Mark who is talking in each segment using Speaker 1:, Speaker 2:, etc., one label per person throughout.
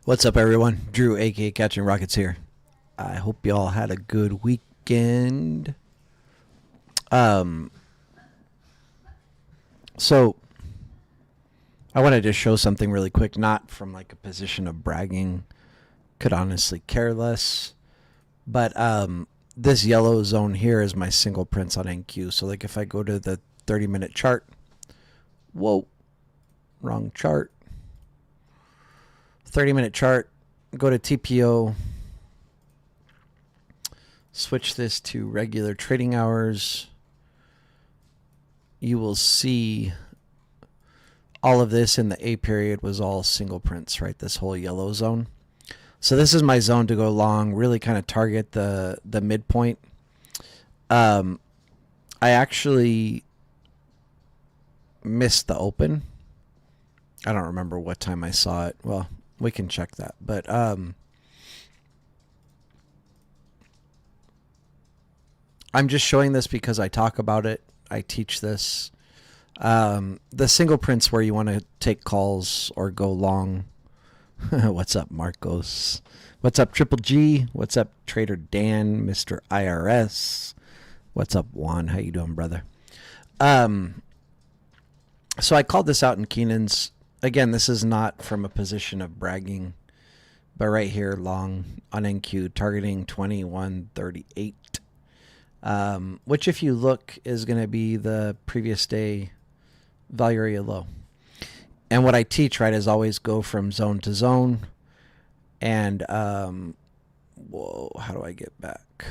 Speaker 1: What's up, everyone? Drew, aka Catching Rockets here. I hope y'all had a good weekend. Um, so I wanted to show something really quick, not from like a position of bragging. Could honestly care less, but this yellow zone here is my single prints on NQ. So like if I go to the 30-minute chart, whoa, wrong chart. 30-minute chart, go to TPO, switch this to regular trading hours. You will see all of this in the A period was all single prints, right? This whole yellow zone. So this is my zone to go long, really kind of target the midpoint. I actually missed the open. I don't remember what time I saw it. Well, we can check that. But I'm just showing this because I talk about it. I teach this. The single prints where you want to take calls or go long. What's up, Marcos? What's up, Triple G? What's up, Trader Dan, Mr. IRS? What's up, Juan? How you doing, brother? So I called this out in Keenan's. Again, this is not from a position of bragging, but right here, long on NQ, targeting 2138, which if you look is going to be the previous day value area low. And what I teach, right, is always go from zone to zone. And, whoa, how do I get back?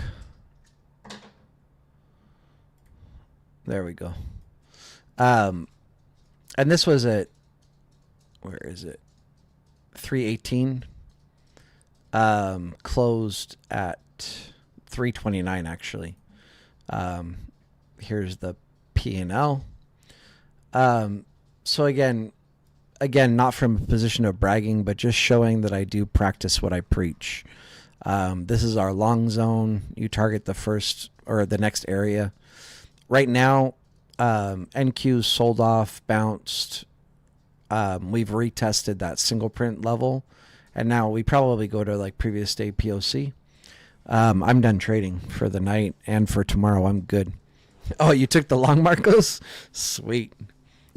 Speaker 1: There we go. And this was at, where is it? 318. Closed at 329 actually. Here's the P&L. So again, not from a position of bragging, but just showing that I do practice what I preach. This is our long zone. You target the first or the next area. Right now, NQ sold off, bounced. We've retested that single print level, and now we probably go to like previous day POC. I'm done trading for the night and for tomorrow. I'm good. Oh, you took the long, Marcos? Sweet.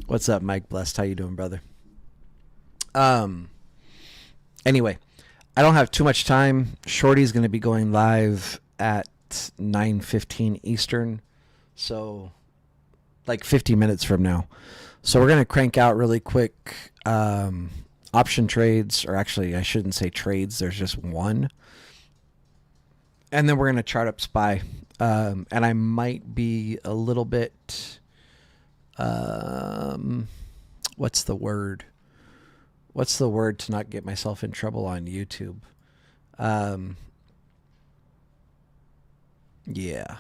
Speaker 1: What's up, Mike Blessed? How you doing, brother? Anyway, I don't have too much time. Shorty's going to be going live at 9:15 Eastern, so like 50 minutes from now. So we're going to crank out really quick option trades, or actually I shouldn't say trades, there's just one. And then we're going to chart up SPY. And I might be a little bit, what's the word? What's the word to not get myself in trouble on YouTube? Yeah.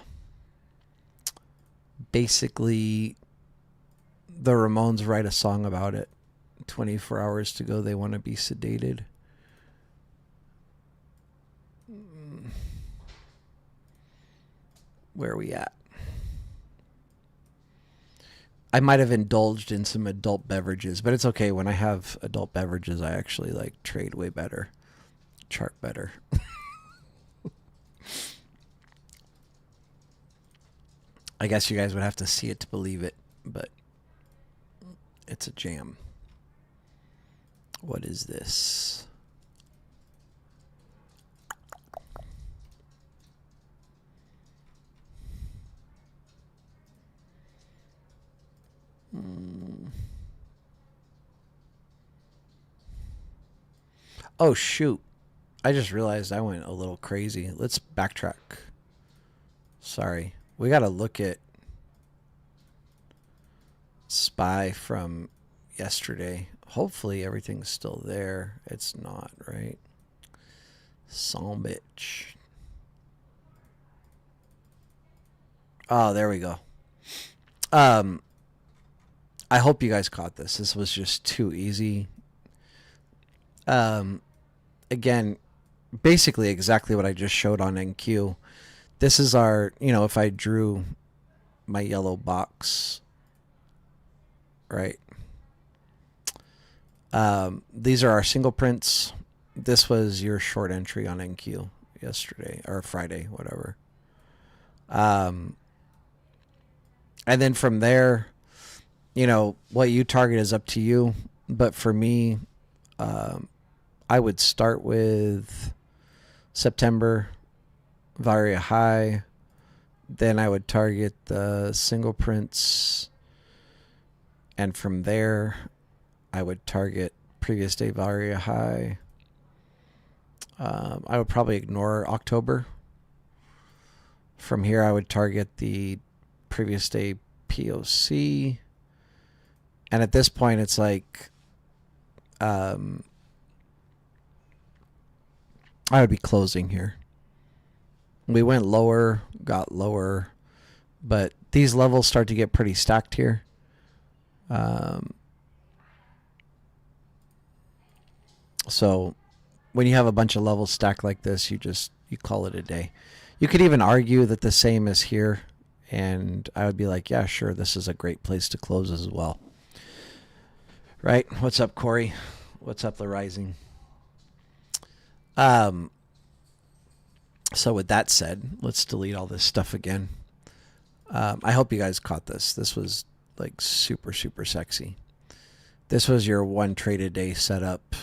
Speaker 1: Basically, the Ramones write a song about it. 24 hours to go, they want to be sedated. Where are we at? I might have indulged in some adult beverages, but it's okay. When I have adult beverages, I actually like trade way better, chart better. I guess you guys would have to see it to believe it, but it's a jam. What is this? Oh, shoot. I just realized I went a little crazy. Let's backtrack. Sorry. We got to look at SPY from yesterday. Hopefully everything's still there. It's not, right? Son bitch. Oh, there we go. I hope you guys caught this. This was just too easy. Again, basically exactly what I just showed on NQ. This is our, if I drew my yellow box, right? These are our single prints. this was your short entry on NQ yesterday or Friday, whatever. And then from there, you know, what you target is up to you. But for me, I would start with September, Varia High. Then I would target the single prints. And from there, I would target previous day Varia High. I would probably ignore October. From here, I would target the previous day POC. And at this point, it's like I would be closing here. We went lower, got lower, but these levels start to get pretty stacked here. So when you have a bunch of levels stacked like this, you call it a day. You could even argue that the same is here, and I would be like, yeah, sure, this is a great place to close as well. Right? What's up, Corey? What's up, The Rising? So with that said, let's delete all this stuff again. I hope you guys caught this. This was like super, super sexy. This was your one trade a day setup.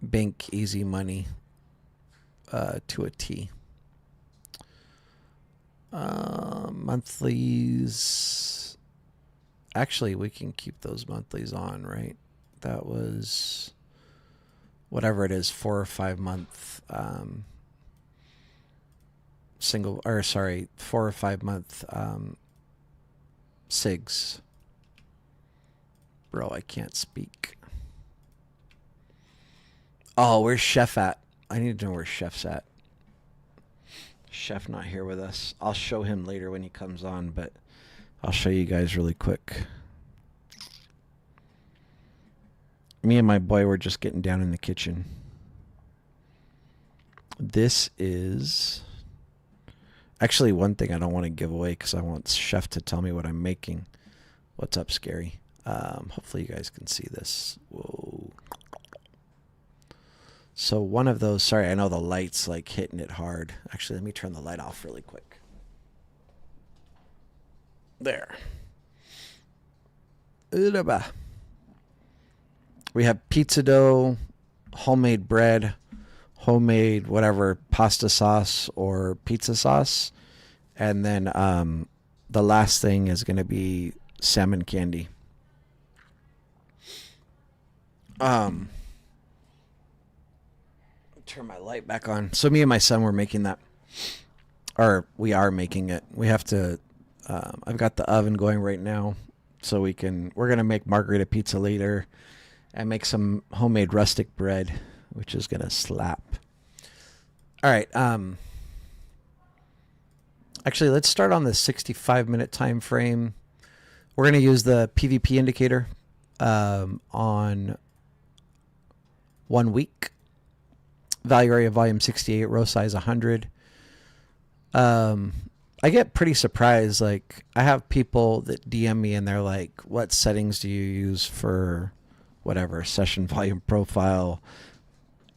Speaker 1: Bank easy money to a T. Monthlies. Actually, we can keep those monthlies on, right? That was whatever it is, 4 or 5 month 4 or 5 month SIGs. Bro, I can't speak. Oh, where's Chef at? I need to know where Chef's at. Chef not here with us. I'll show him later when he comes on, but I'll show you guys really quick. Me and my boy were just getting down in the kitchen. This is actually one thing I don't want to give away because I want Chef to tell me what I'm making. What's up, Scary? Hopefully you guys can see this. Whoa. So one of those, sorry, I know the light's like hitting it hard. Actually, let me turn the light off really quick. There. We have pizza dough, homemade bread, homemade whatever, pasta sauce or pizza sauce. And then the last thing is going to be salmon candy. Turn my light back on. So me and my son were making that, or we are making it. We have to, I've got the oven going right now so we're going to make margarita pizza later and make some homemade rustic bread, which is going to slap. All right. Actually, let's start on the 65-minute time frame. We're going to use the PVP indicator on 1 week. Value area volume 68, row size 100. I get pretty surprised. Like, I have people that DM me and they're like, what settings do you use for whatever session volume profile?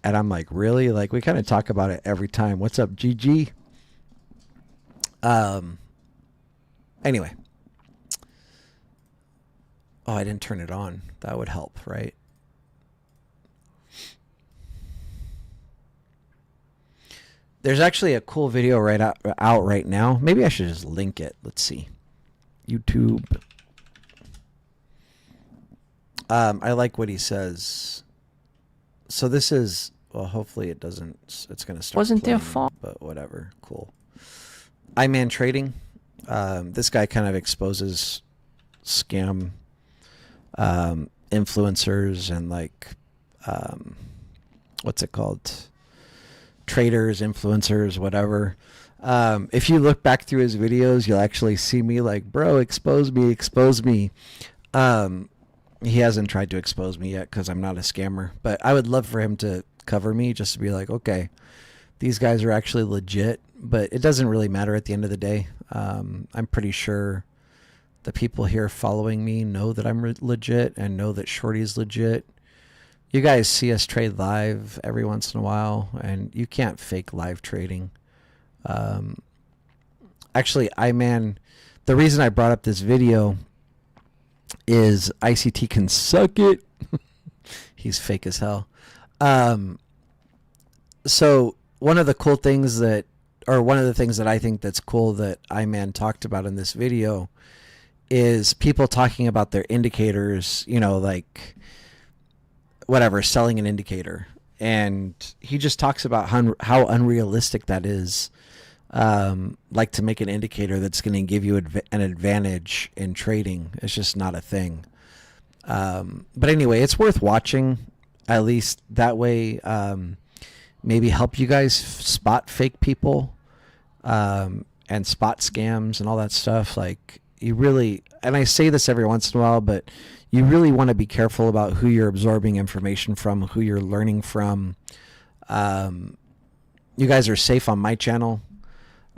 Speaker 1: And I'm like, really? Like, we kind of talk about it every time. What's up, GG? Anyway. Oh, I didn't turn it on. That would help, right? There's actually a cool video out right now. Maybe I should just link it. Let's see. YouTube. I like what he says. So this is, well, hopefully it doesn't, it's going to start
Speaker 2: Wasn't
Speaker 1: playing,
Speaker 2: their fault.
Speaker 1: but whatever. Cool. iMan Trading. This guy kind of exposes scam influencers and like, what's it called? Traders, influencers, whatever. If you look back through his videos, you'll actually see me like, bro, expose me, expose me. He hasn't tried to expose me yet because I'm not a scammer, but I would love for him to cover me just to be like, okay, these guys are actually legit, but it doesn't really matter at the end of the day. I'm pretty sure the people here following me know that I'm legit and know that Shorty's legit. You guys see us trade live every once in a while, and you can't fake live trading. Um, Actually, the reason I brought up this video is ICT can suck it. He's fake as hell. Um, so one of the cool things that, or one of the things that I think that's cool that iMan talked about in this video is people talking about their indicators, like whatever, selling an indicator. And he just talks about how unrealistic that is. Like to make an indicator that's going to give you an advantage in trading. It's just not a thing. But anyway, it's worth watching, at least that way. Maybe help you guys spot fake people, and spot scams and all that stuff. Like, you really, and I say this every once in a while, but you really want to be careful about who you're absorbing information from, who you're learning from. You guys are safe on my channel.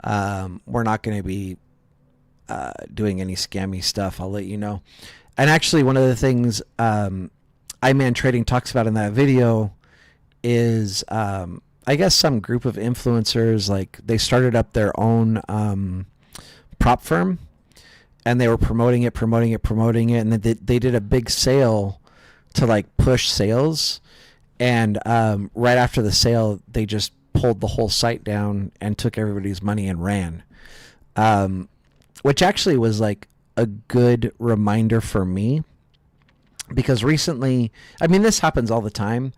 Speaker 1: We're not going to be doing any scammy stuff. I'll let you know. And actually, one of the things iMan Trading talks about in that video is, I guess, some group of influencers, like, they started up their own prop firm, and they were promoting it, and then they did a big sale to, like, push sales. And right after the sale, they just pulled the whole site down and took everybody's money and ran, which actually was like a good reminder for me, because recently, I mean, this happens all the time.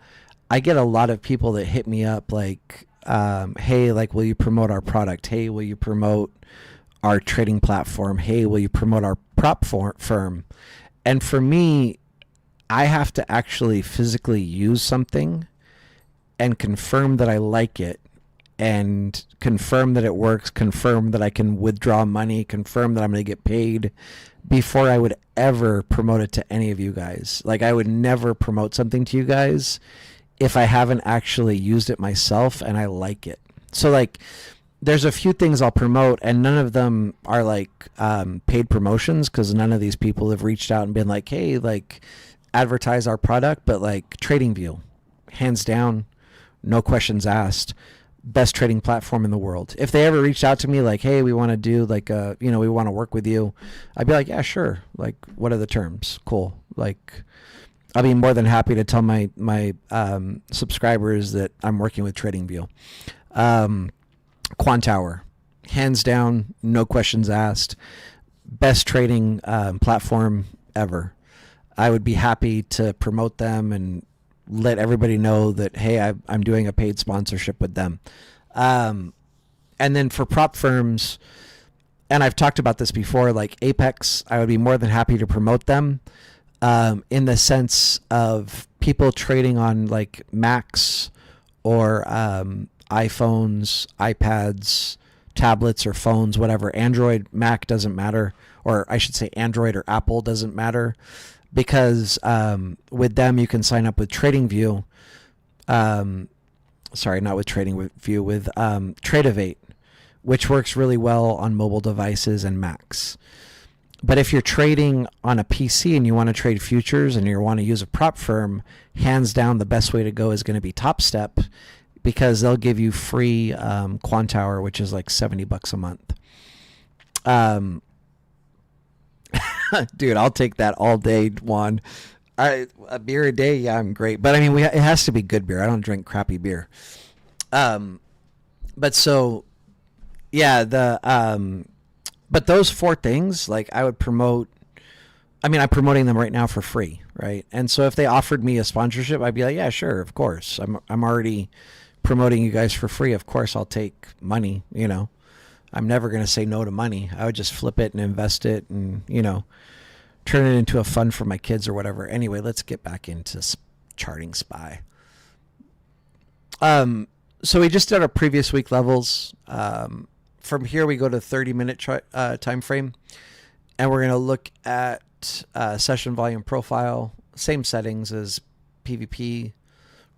Speaker 1: I get a lot of people that hit me up like, hey, like, will you promote our product? Hey, will you promote our trading platform? Hey, will you promote our prop firm? And for me, I have to actually physically use something and confirm that I like it, and confirm that it works, confirm that I can withdraw money, confirm that I'm going to get paid, before I would ever promote it to any of you guys. Like, I would never promote something to you guys if I haven't actually used it myself and I like it. So, like, there's a few things I'll promote, and none of them are like paid promotions, because none of these people have reached out and been like, hey, like, advertise our product. But like, TradingView, hands down, no questions asked, best trading platform in the world. If they ever reached out to me like, hey, we want to do like we want to work with you, I'd be like, yeah, sure. Like, what are the terms? Cool. Like, I'll be more than happy to tell my subscribers that I'm working with TradingView. Quantower, hands down, no questions asked, best trading platform ever. I would be happy to promote them and let everybody know that, hey, I'm doing a paid sponsorship with them. And then for prop firms, and I've talked about this before, like Apex, I would be more than happy to promote them, in the sense of people trading on like Macs or iPhones, iPads, tablets, or phones, whatever. Android, Mac, doesn't matter. Or I should say Android or Apple, doesn't matter. Because with them, you can sign up with TradingView. Sorry, not with TradingView, with Tradeovate, which works really well on mobile devices and Macs. But if you're trading on a PC and you want to trade futures and you want to use a prop firm, hands down, the best way to go is going to be TopStep, because they'll give you free Quantower, which is like $70 a month. Dude, I'll take that all day, Juan. A beer a day, yeah, I'm great. But I mean, it has to be good beer. I don't drink crappy beer. But so, yeah, but those four things, like, I would promote. I mean, I'm promoting them right now for free, right? And so if they offered me a sponsorship, I'd be like, yeah, sure, of course. I'm already promoting you guys for free. Of course, I'll take money. I'm never going to say no to money. I would just flip it and invest it and, turn it into a fund for my kids or whatever. Anyway, let's get back into Charting Spy. So we just did our previous week levels. From here, we go to 30-minute time frame, and we're going to look at session volume profile, same settings as PVP,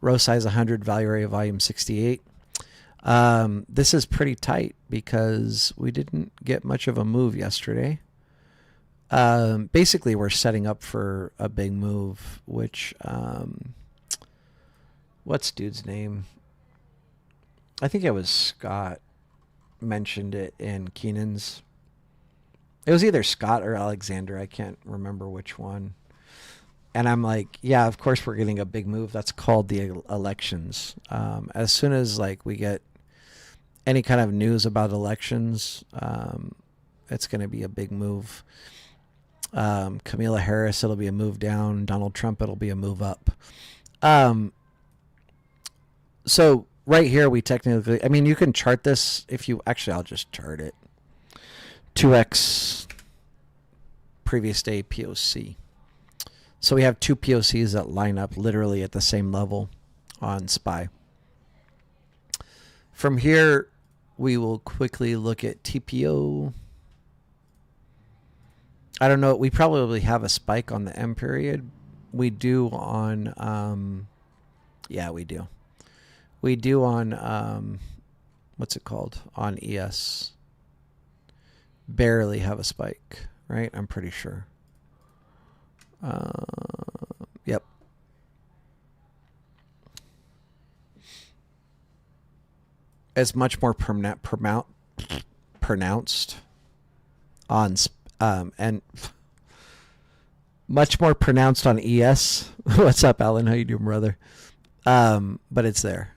Speaker 1: row size 100, value area volume 68. This is pretty tight because we didn't get much of a move yesterday. Basically, we're setting up for a big move, which what's dude's name? I think it was Scott mentioned it in Keenan's. It was either Scott or Alexander. I can't remember which one. And I'm like, yeah, of course we're getting a big move. That's called the elections. As soon as like we get any kind of news about elections, it's going to be a big move. Kamala Harris, it'll be a move down. Donald Trump, it'll be a move up. So right here, we technically, I mean, you can chart this if you, actually, I'll just chart it. 2x previous day POC. So we have two POCs that line up literally at the same level on SPY. From here, we will quickly look at TPO. I don't know. We probably have a spike on the M period. We do on, yeah, we do. We do on, what's it called? On ES. Barely have a spike, right? I'm pretty sure. Yep. It's much more pronounced on and much more pronounced on ES. What's up, Alan? How you doing, brother? But it's there.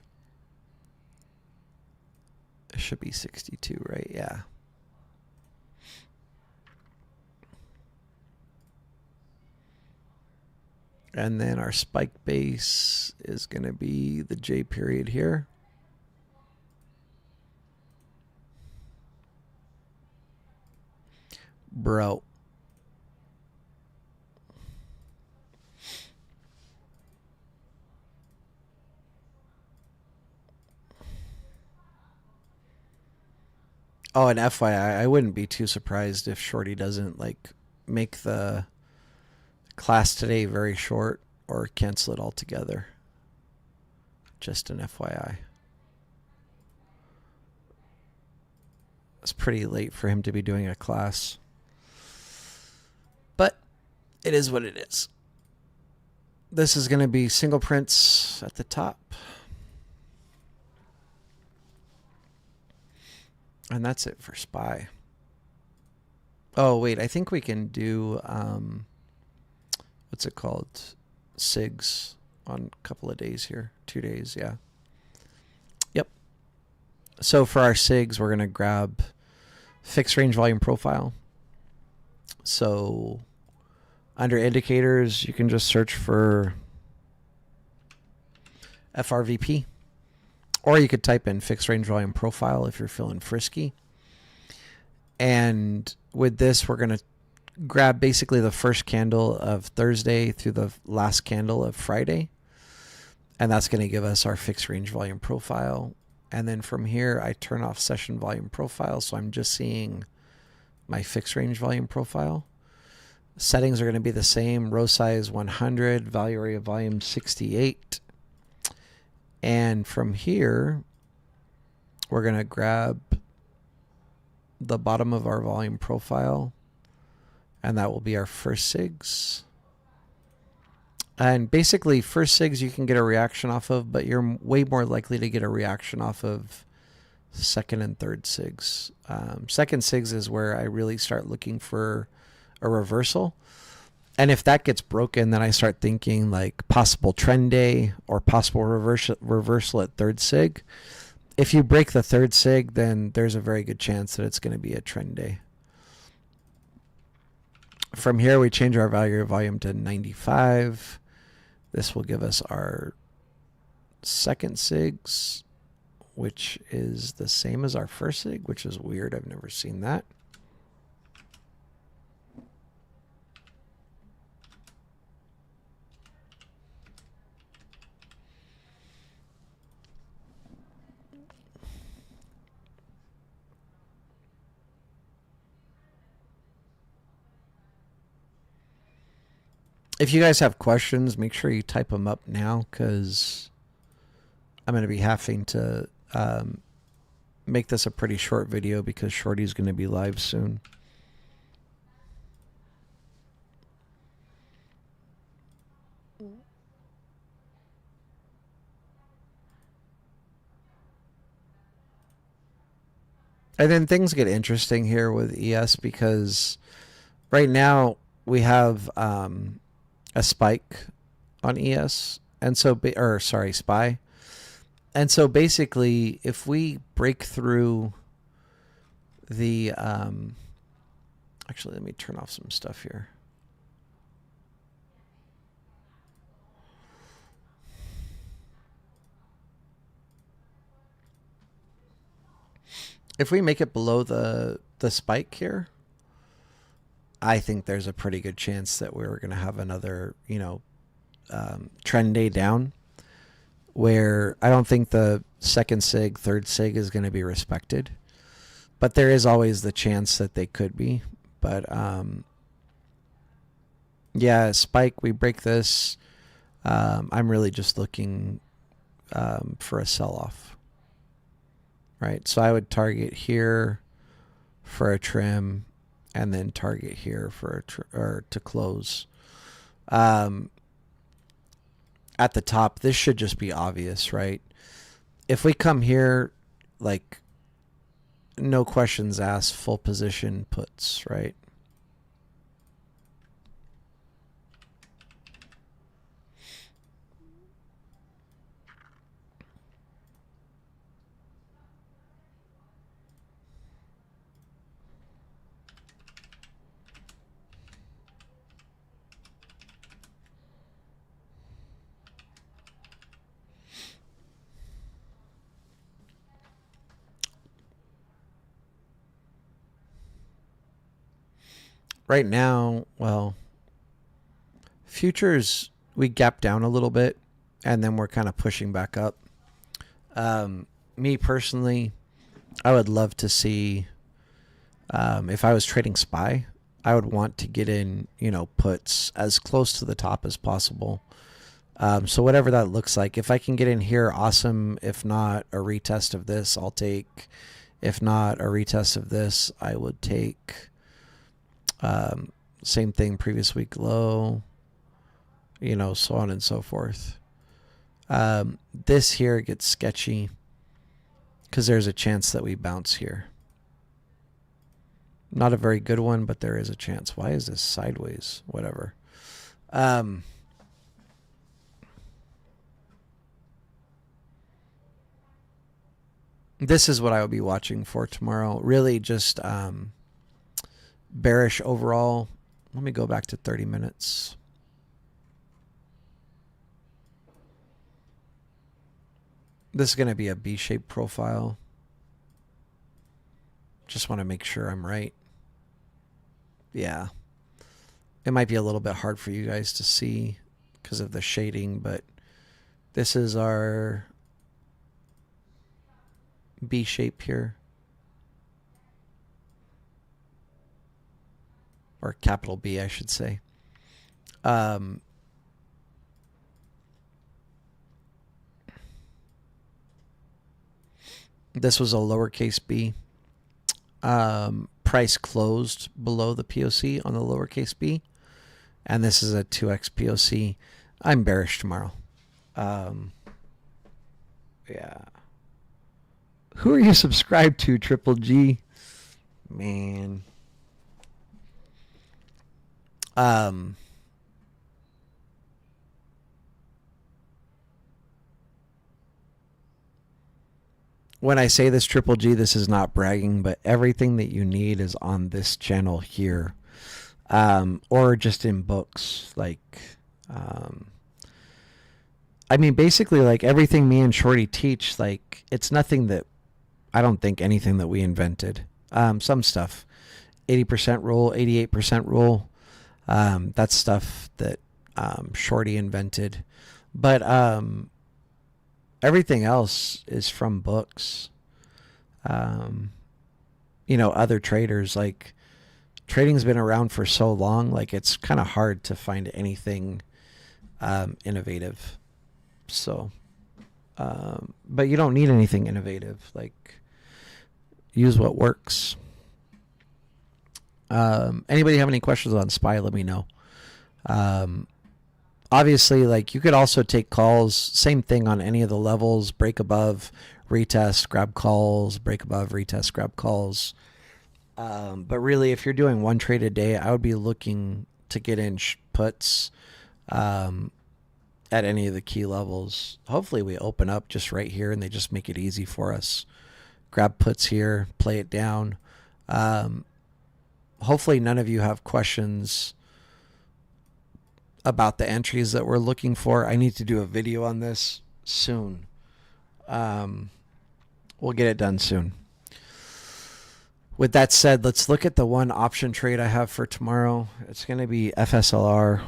Speaker 1: It should be 62, right? Yeah. And then our spike base is going to be the J period here. Bro. Oh, and FYI, I wouldn't be too surprised if Shorty doesn't like make the class today very short or cancel it altogether. Just an FYI. It's pretty late for him to be doing a class. But it is what it is. This is going to be single prints at the top. And that's it for SPY. Oh, wait. I think we can do, what's it called? SIGs on a couple of days here. 2 days, yeah. Yep. So for our SIGs, we're going to grab fixed range volume profile. So under indicators, you can just search for FRVP. Or you could type in fixed range volume profile if you're feeling frisky. And with this, we're going to grab basically the first candle of Thursday through the last candle of Friday. And that's going to give us our fixed range volume profile. And then from here, I turn off session volume profile. So I'm just seeing my fixed range volume profile. Settings are going to be the same. Row size 100, value area volume 68. And from here, we're going to grab the bottom of our volume profile, and that will be our first SIGs. And basically, first SIGs you can get a reaction off of, but you're way more likely to get a reaction off of second and third SIGs. Second SIGs is where I really start looking for a reversal. And if that gets broken, then I start thinking like possible trend day or possible reversal at third SIG. If you break the third SIG, then there's a very good chance that it's going to be a trend day. From here, we change our value of volume to 95. This will give us our second SIGs, which is the same as our first SIG, which is weird. I've never seen that. If you guys have questions, make sure you type them up now because I'm going to be having to make this a pretty short video because Shorty's going to be live soon. And then things get interesting here with ES because right now we have a spike on ES, and so SPY. And so basically, if we break through the actually, let me turn off some stuff here. If we make it below the spike here, I think there's a pretty good chance that we're going to have another, trend day down, where I don't think the second sig, third sig is going to be respected, but there is always the chance that they could be. But yeah, spike, we break this. I'm really just looking for a sell-off, right? So I would target here for a trim, and then target here for or to close. At the top, this should just be obvious, right? If we come here, like, no questions asked, full position puts, right? Right now, well, futures, we gap down a little bit, and then we're kind of pushing back up. Me personally, I would love to see, if I was trading SPY, I would want to get in, puts as close to the top as possible. So whatever that looks like, if I can get in here, awesome. If not, a retest of this, I'll take. If not, a retest of this, I would take. Same thing, previous week low, so on and so forth. This here gets sketchy because there's a chance that we bounce here. Not a very good one, but there is a chance. Why is this sideways? Whatever. This is what I will be watching for tomorrow. Really just bearish overall. Let me go back to 30 minutes. This is going to be a B-shaped profile. Just want to make sure I'm right. Yeah. It might be a little bit hard for you guys to see because of the shading, but this is our B shape here. Or capital B, I should say. This was a lowercase b. Price closed below the POC on the lowercase b. And this is a 2x POC. I'm bearish tomorrow. Yeah. Who are you subscribed to, Triple G? Man. When I say this, Triple G, this is not bragging, but everything that you need is on this channel here. Or just in books. Basically, like, everything me and Shorty teach, like, it's nothing that, I don't think anything that we invented. Some stuff. 80% rule, 88% rule. That's stuff that Shorty invented. But everything else is from books. Other traders, like, trading's been around for so long, like, it's kind of hard to find anything innovative. So, but you don't need anything innovative. Like, use what works. Anybody have any questions on SPY, let me know. obviously, like, you could also take calls, same thing on any of the levels, break above, retest, grab calls, break above, retest, grab calls. But really, if you're doing one trade a day, I would be looking to get in puts at any of the key levels. Hopefully we open up just right here and they just make it easy for us. Grab puts here, play it down. Hopefully none of you have questions about the entries that we're looking for. I need to do a video on this soon. We'll get it done soon. With that said, let's look at the one option trade I have for tomorrow. It's going to be FSLR,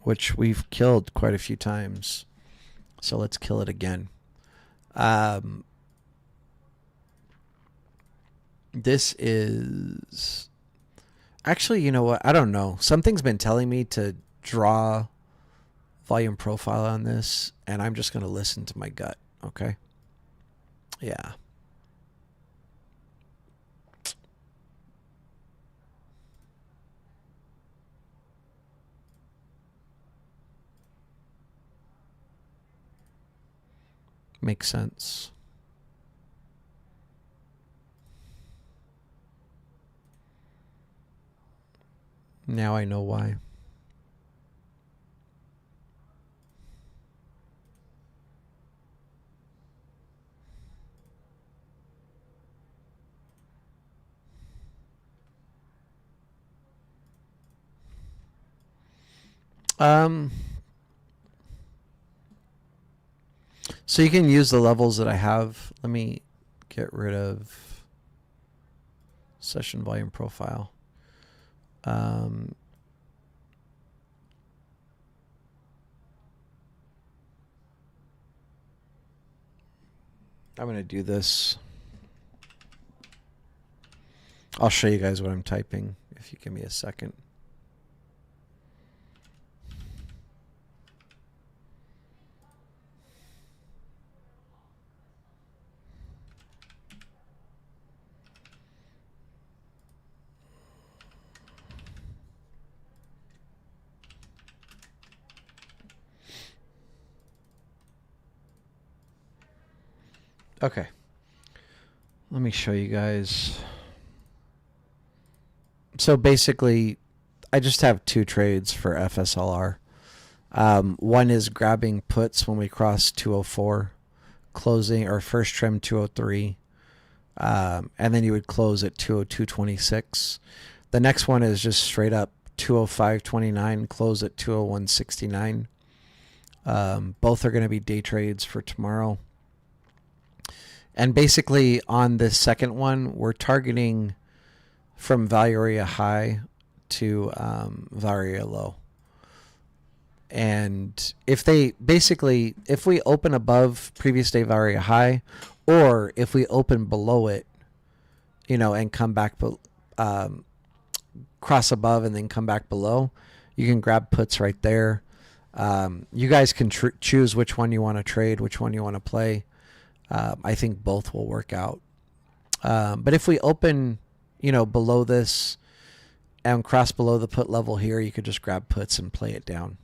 Speaker 1: which we've killed quite a few times. So let's kill it again. This is... Actually, you know what? I don't know. Something's been telling me to draw volume profile on this, and I'm just going to listen to my gut, okay? Yeah. Makes sense. Now I know why. So you can use the levels that I have. Let me get rid of session volume profile. I'm going to do this. I'll show you guys what I'm typing if you give me a second. Okay. Let me show you guys. So basically, I just have two trades for FSLR. One is grabbing puts when we cross 204, closing or first trim 203, and then you would close at 202.26. The next one is just straight up 205.29, close at 201.69. Both are going to be day trades for tomorrow. And basically on this second one, we're targeting from value area high to value area low. And if we open above previous day value area high, or if we open below it, and come back, cross above and then come back below, you can grab puts right there. You guys can choose which one you want to trade, which one you want to play. I think both will work out. But if we open, below this and cross below the put level here, you could just grab puts and play it down.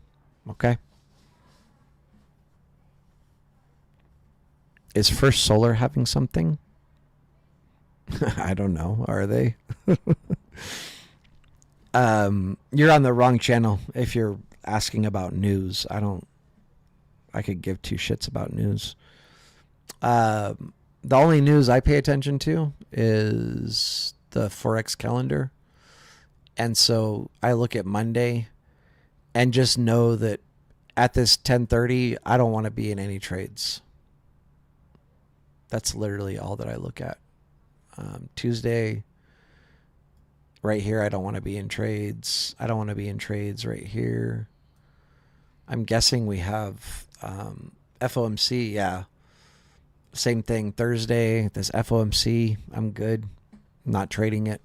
Speaker 1: Okay? Is First Solar having something? I don't know. Are they? You're on the wrong channel if you're asking about news. I could give two shits about news. The only news I pay attention to is the Forex calendar. And so I look at Monday and just know that at this 10:30, I don't want to be in any trades. That's literally all that I look at. Tuesday, right here, I don't want to be in trades. I don't want to be in trades right here. I'm guessing we have FOMC, yeah. Same thing Thursday, this FOMC, I'm good. I'm not trading it.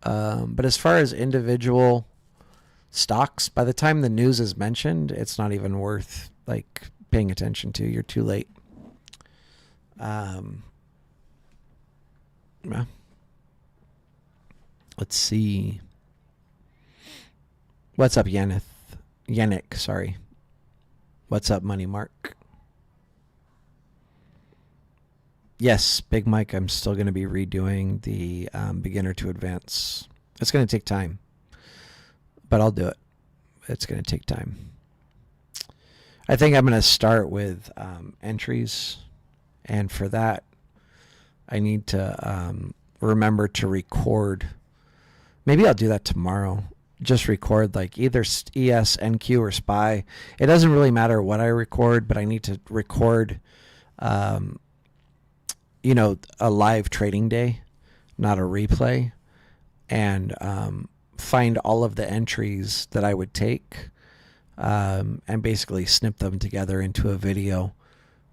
Speaker 1: But as far as individual stocks, by the time the news is mentioned, it's not even worth paying attention to. You're too late. Let's see. What's up, Yannick? Sorry. What's up, Money Mark? Yes, Big Mike, I'm still going to be redoing the beginner to advance. It's going to take time, but I'll do it. It's going to take time. I think I'm going to start with entries, and for that, I need to remember to record. Maybe I'll do that tomorrow. Just record like either ES, NQ, or SPY. It doesn't really matter what I record, but I need to record, a live trading day, not a replay, and find all of the entries that I would take, and basically snip them together into a video.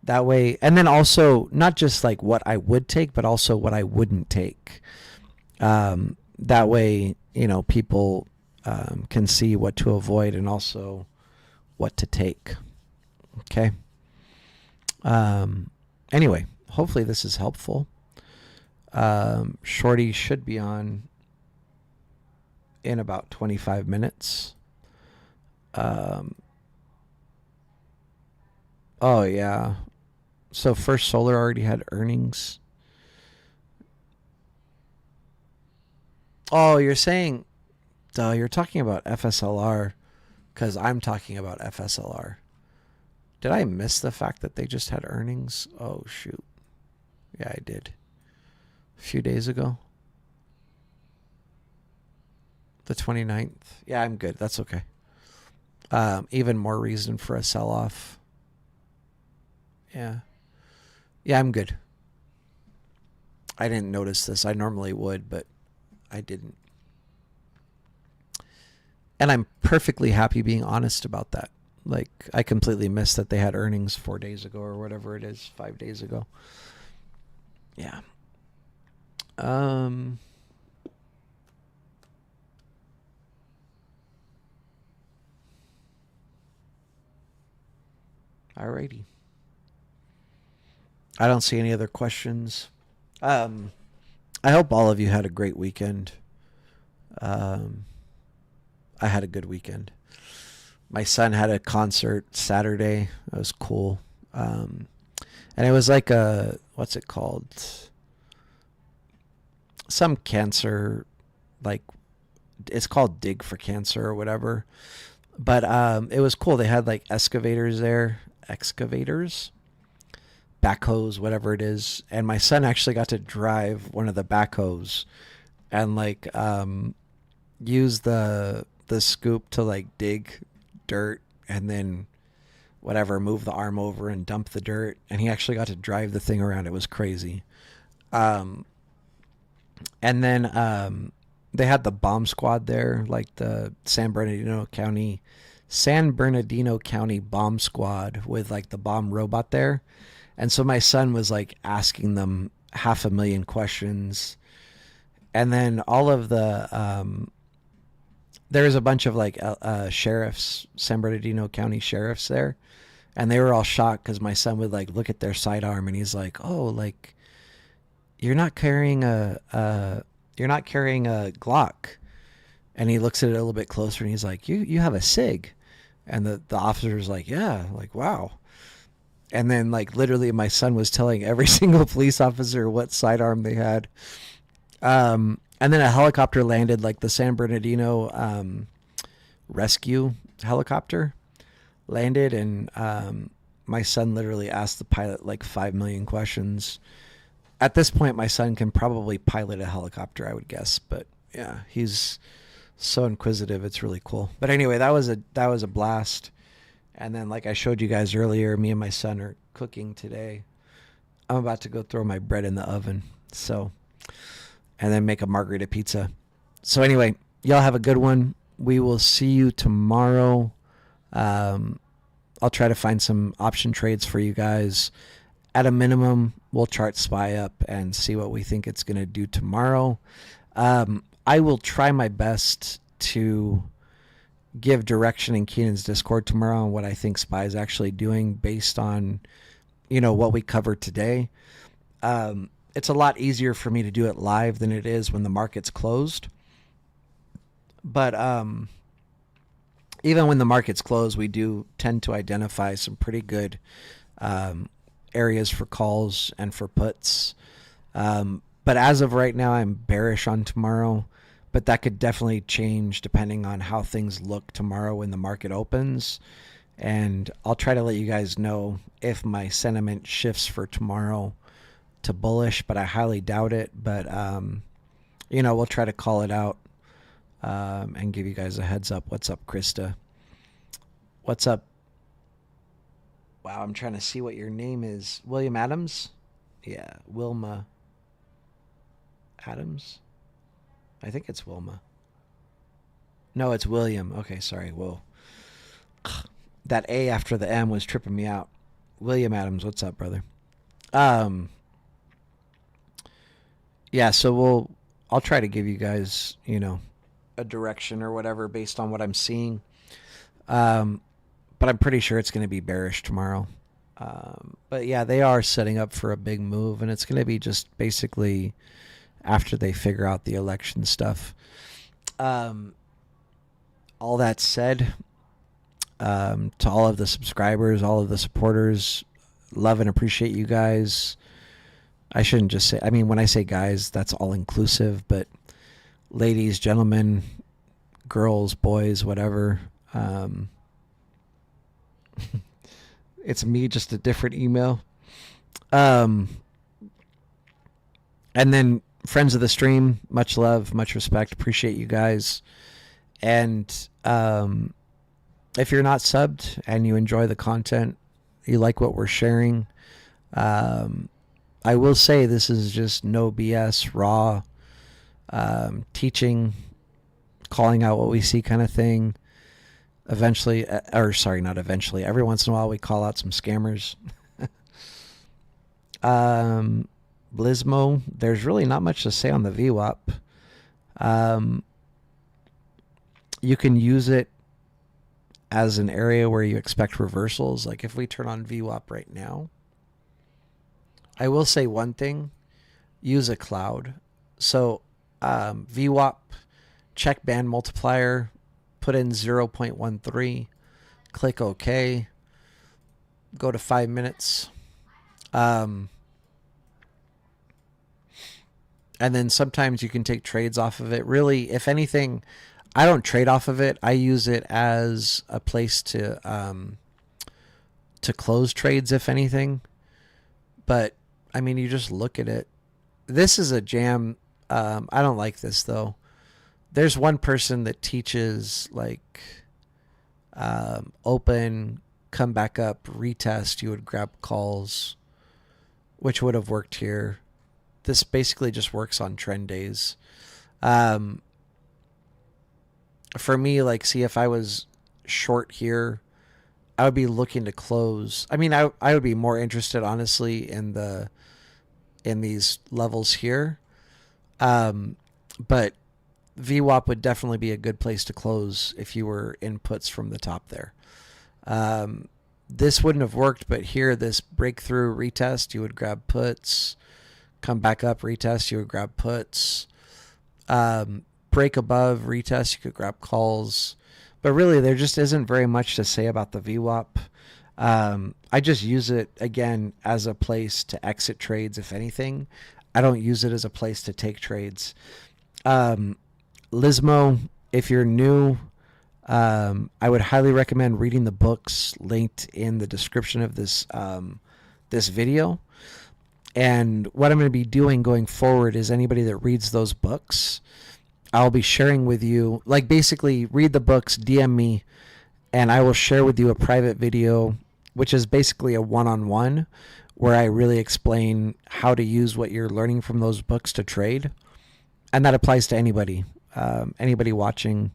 Speaker 1: That way, and then also not just like what I would take, but also what I wouldn't take. That way, people can see what to avoid and also what to take. Okay. Anyway, hopefully this is helpful. Shorty should be on in about 25 minutes. Oh yeah. So First Solar already had earnings. Oh, you're saying, you're talking about FSLR because I'm talking about FSLR. Did I miss the fact that they just had earnings? Oh, shoot. Yeah, I did. A few days ago. The 29th. Yeah, I'm good. That's okay. Even more reason for a sell-off. Yeah. Yeah, I'm good. I didn't notice this. I normally would, but I didn't. And I'm perfectly happy being honest about that. Like, I completely missed that they had earnings 4 days ago or whatever it is, 5 days ago. Yeah. Alrighty. I don't see any other questions. I hope all of you had a great weekend. I had a good weekend. My son had a concert Saturday. It was cool. And it was like what's it called? Some cancer, like, it's called Dig for Cancer or whatever. But it was cool. They had like excavators, backhoes, whatever it is. And my son actually got to drive one of the backhoes and like use the scoop to like dig dirt and then whatever, move the arm over and dump the dirt. And he actually got to drive the thing around. It was crazy. And then they had the bomb squad there, like the San Bernardino County bomb squad with like the bomb robot there. And so my son was like asking them 500,000 questions. And then all of the, there was a bunch of like sheriffs, San Bernardino County sheriffs there. And they were all shocked because my son would like look at their sidearm and he's like, oh, like, you're not carrying a Glock. And he looks at it a little bit closer and he's like, you have a SIG. And the officer's like, yeah, like, wow. And then like literally my son was telling every single police officer what sidearm they had. And then a helicopter landed, like the San Bernardino rescue helicopter landed. And my son literally asked the pilot like 5 million questions. At this point, my son can probably pilot a helicopter, I would guess. But yeah, he's so inquisitive. It's really cool. But anyway, that was a blast. And then, like I showed you guys earlier, me and my son are cooking today. I'm about to go throw my bread in the oven. So, and then make a margarita pizza. So anyway, y'all have a good one. We will see you tomorrow. I'll try to find some option trades for you guys. At a minimum, we'll chart SPY up and see what we think it's going to do tomorrow. I will try my best to give direction in Keenan's Discord tomorrow on what I think SPY is actually doing based on, what we covered today. It's a lot easier for me to do it live than it is when the market's closed. But even when the markets close, we do tend to identify some pretty good areas for calls and for puts. But as of right now, I'm bearish on tomorrow, but that could definitely change depending on how things look tomorrow when the market opens. And I'll try to let you guys know if my sentiment shifts for tomorrow to bullish, but I highly doubt it. But, we'll try to call it out and give you guys a heads up. What's up, Krista? What's up? Wow, I'm trying to see what your name is. William Adams? Yeah, Wilma Adams? I think it's Wilma. No, it's William. Okay, sorry. Whoa. That A after the M was tripping me out. William Adams, what's up, brother? Yeah, so I'll try to give you guys, a direction or whatever based on what I'm seeing. But I'm pretty sure it's going to be bearish tomorrow. But yeah, they are setting up for a big move, and it's going to be just basically after they figure out the election stuff. All that said, to all of the subscribers, all of the supporters, love and appreciate you guys. I shouldn't just say, when I say guys, that's all inclusive, but ladies, gentlemen, girls, boys, whatever. It's me, just a different email. And then friends of the stream, much love, much respect. Appreciate you guys. And if you're not subbed and you enjoy the content, you like what we're sharing, I will say this is just no BS, raw teaching, calling out what we see kind of thing. Eventually, not eventually. Every once in a while, we call out some scammers. Blismo, there's really not much to say on the VWAP. You can use it as an area where you expect reversals. Like if we turn on VWAP right now, I will say one thing: use a cloud. So VWAP, check band multiplier. Put in 0.13, click OK, go to 5 minutes. And then sometimes you can take trades off of it. Really, if anything, I don't trade off of it. I use it as a place to close trades, if anything. But, you just look at it. This is a jam. I don't like this, though. There's one person that teaches open, come back up, retest. You would grab calls, which would have worked here. This basically just works on trend days. For me, see if I was short here, I would be looking to close. I would be more interested, honestly, in these levels here. But VWAP would definitely be a good place to close if you were inputs from the top there. This wouldn't have worked, but here, this breakthrough retest, you would grab puts. Come back up, retest, you would grab puts. Break above, retest, you could grab calls. But really, there just isn't very much to say about the VWAP. I just use it, again, as a place to exit trades, if anything. I don't use it as a place to take trades. Lismo, if you're new, I would highly recommend reading the books linked in the description of this video. And what I'm going to be doing going forward is anybody that reads those books, I'll be sharing with you, basically read the books, DM me, and I will share with you a private video, which is basically a one-on-one where I really explain how to use what you're learning from those books to trade. And that applies to anybody. Anybody watching,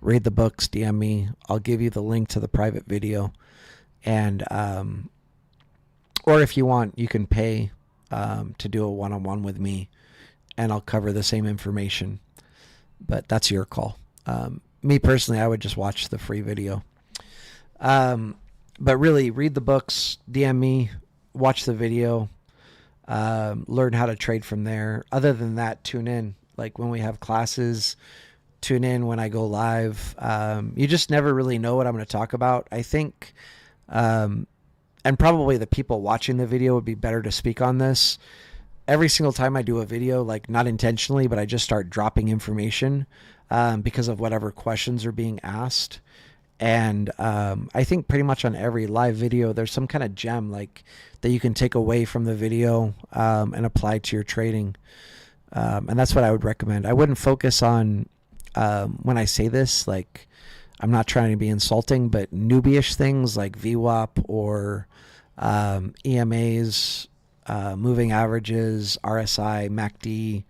Speaker 1: read the books, DM me. I'll give you the link to the private video. And, or if you want, you can pay to do a one-on-one with me, and I'll cover the same information. But that's your call. Me personally, I would just watch the free video. But really, read the books, DM me, watch the video, learn how to trade from there. Other than that, tune in. When we have classes, tune in when I go live. You just never really know what I'm going to talk about. I think, and probably the people watching the video would be better to speak on this. Every single time I do a video, like not intentionally, but I just start dropping information because of whatever questions are being asked. And I think pretty much on every live video, there's some kind of gem like that you can take away from the video and apply to your trading. And that's what I would recommend. I wouldn't focus on when I say this, like I'm not trying to be insulting, but newbie-ish things like VWAP or EMAs, moving averages, RSI, MACD,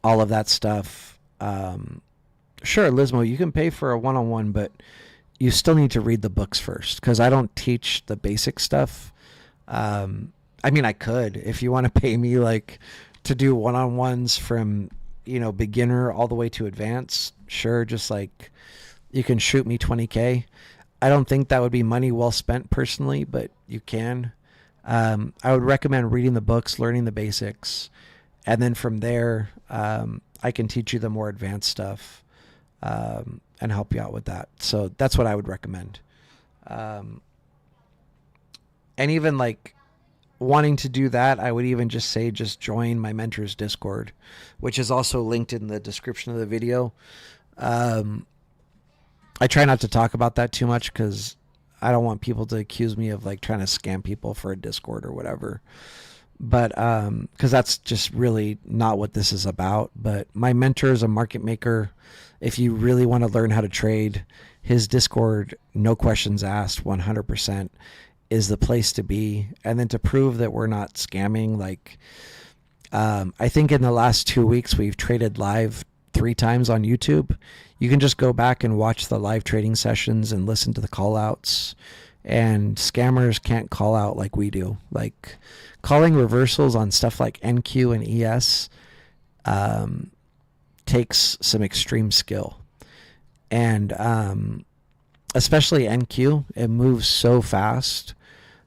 Speaker 1: all of that stuff. Sure, Lismo, you can pay for a one-on-one, but you still need to read the books first because I don't teach the basic stuff. I mean, I could if you want to pay me like to do one-on-ones from, beginner all the way to advanced. Sure, just like you can shoot me 20K. I don't think that would be money well spent personally, but you can. I would recommend reading the books, learning the basics, and then from there, I can teach you the more advanced stuff. And help you out with that. So that's what I would recommend. And even like wanting to do that, I would even just say just join my mentor's Discord, which is also linked in the description of the video. I try not to talk about that too much because I don't want people to accuse me of like trying to scam people for a Discord or whatever. But because that's just really not what this is about. But my mentor is a market maker. If you really want to learn how to trade, his Discord, no questions asked, 100% is the place to be. And then to prove that we're not scamming, like I think in the last 2 weeks we've traded live 3 times on YouTube. You can just go back and watch the live trading sessions and listen to the call outs. And scammers can't call out like we do. Like calling reversals on stuff like NQ and ES takes some extreme skill. And especially NQ, it moves so fast.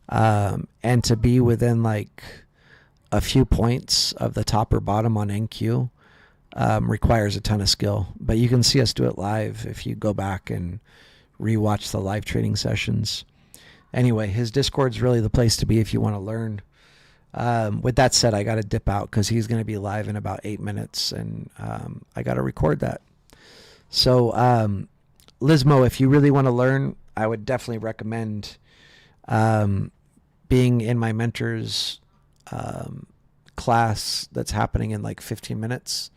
Speaker 1: And to be within like a few points of the top or bottom on NQ requires a ton of skill. But you can see us do it live if you go back and rewatch the live trading sessions. Anyway, his Discord's really the place to be if you want to learn. With that said, I got to dip out because he's going to be live in about 8 minutes, and I got to record that. So, Lismo, if you really want to learn, I would definitely recommend being in my mentor's class that's happening in like 15 minutes.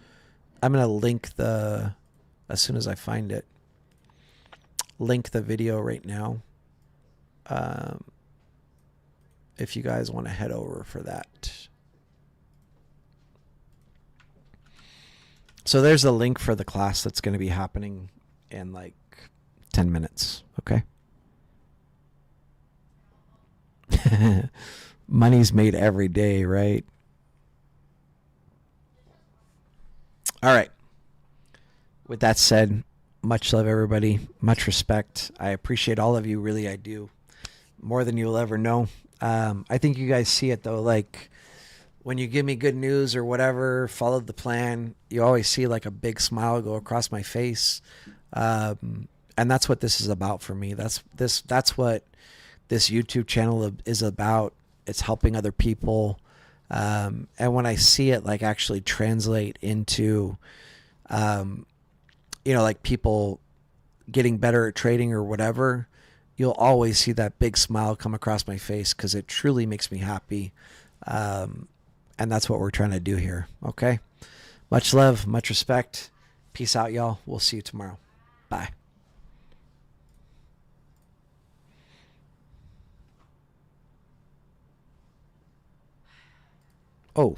Speaker 1: I'm going to link as soon as I find it, link the video right now. If you guys want to head over for that. So there's a link for the class that's going to be happening in like 10 minutes. Okay. Money's made every day, right? All right. With that said, much love, everybody. Much respect. I appreciate all of you. Really, I do. More than you'll ever know. I think you guys see it though. Like when you give me good news or whatever, followed the plan, you always see like a big smile go across my face. And that's what this is about for me. That's what this YouTube channel is about. It's helping other people. And when I see it like actually translate into, like people getting better at trading or whatever, you'll always see that big smile come across my face because it truly makes me happy. And that's what we're trying to do here. Okay. Much love, much respect. Peace out, y'all. We'll see you tomorrow. Bye. Oh.